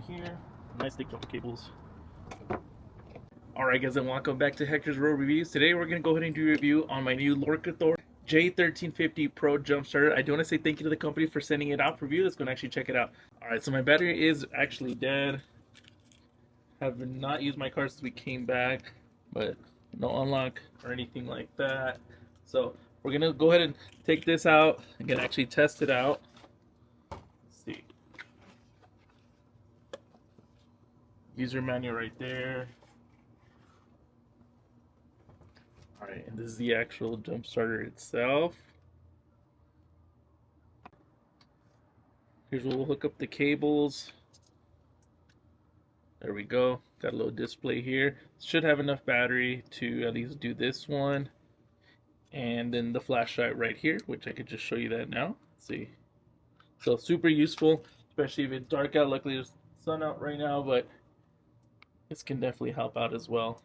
here. Nice thick jumper cables. Alright guys, and welcome back to Hector's Road Reviews. Today we're going to go ahead and do a review on my new LOKITHOR J1350 PRO jump starter. I do want to say thank you to the company for sending it out for review. Let's go and actually check it out. Alright, so my battery is actually dead. Have not used my car since we came back, but no unlock or anything like that. So we're going to go ahead and take this out and can actually test it out. Let's see. User manual right there. Alright, and this is the actual jump starter itself. Here's where we'll hook up the cables. There we go. Got a little display here. Should have enough battery to at least do this one. And then the flashlight right here, which I could just show you that now. Let's see. So super useful, especially if it's dark out. Luckily there's sun out right now, but this can definitely help out as well.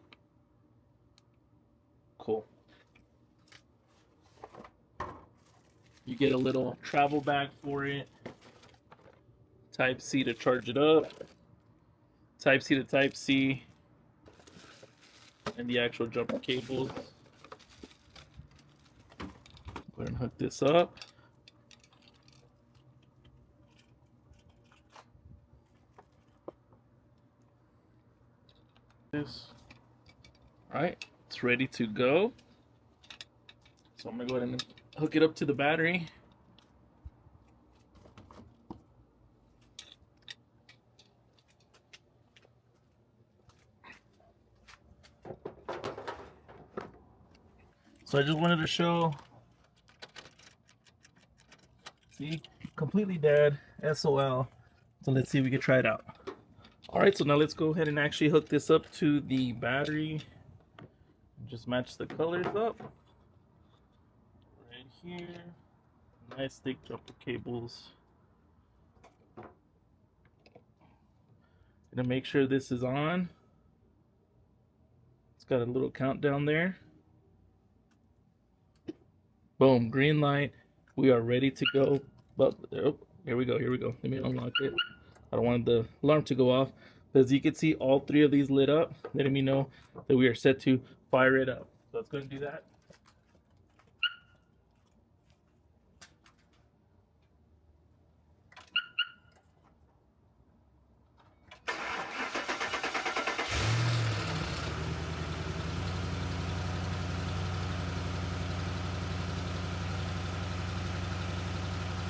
Cool. You get a little travel bag for it. Type C to charge it up. Type C to Type C. And the actual jumper cables. Go ahead and hook this up. Alright, it's ready to go. So I'm gonna go ahead and hook it up to the battery. So I just wanted to show, see, completely dead, SOL. So let's see if we can try it out. Alright, so now let's go ahead and actually hook this up to the battery. Just match the colors up. Right here. Nice thick jumper cables. Gonna make sure this is on. It's got a little countdown there. Boom, green light. We are ready to go. But oh, here we go. Let me unlock it. I don't want the alarm to go off. But as you can see, all three of these lit up, letting me know that we are set to fire it up. So let's go and do that.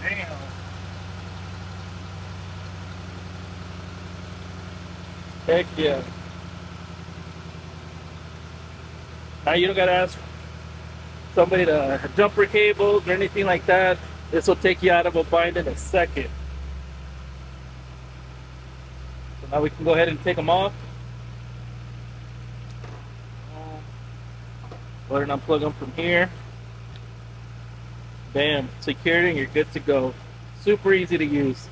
Damn. Heck yeah. Now you don't gotta ask somebody to jumper cables or anything like that. This will take you out of a bind in a second. So now we can go ahead and take them off. Go ahead and unplug them from here. Bam, secured and you're good to go. Super easy to use.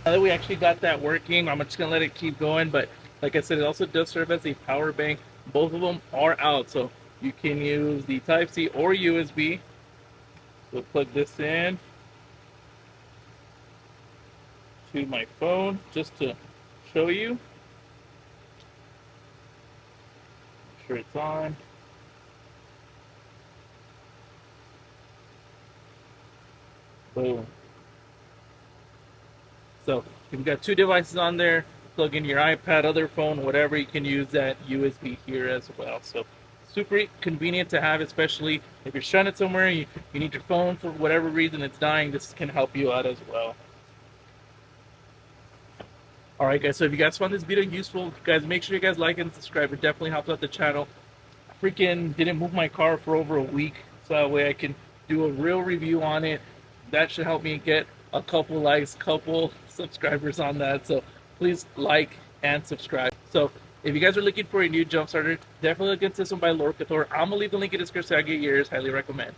Now that we actually got that working, I'm just gonna let it keep going, but like I said, it also does serve as a power bank. Both of them are out, so you can use the Type C or USB. So plug this in to my phone just to show you. Make sure it's on. Boom. So if you've got two devices on there, plug in your iPad, other phone, whatever, you can use that USB here as well. So super convenient to have, especially if you're stranded somewhere, you need your phone for whatever reason it's dying, this can help you out as well. Alright guys, so if you guys found this video useful, guys, make sure you guys like and subscribe. It definitely helps out the channel. I freaking didn't move my car for over a week, so that way I can do a real review on it. That should help me get a couple likes, couple subscribers on that. So please like and subscribe. So if you guys are looking for a new jump starter, definitely look into some by LOKITHOR. I'm gonna leave the link in the description. I get yours. Highly recommend.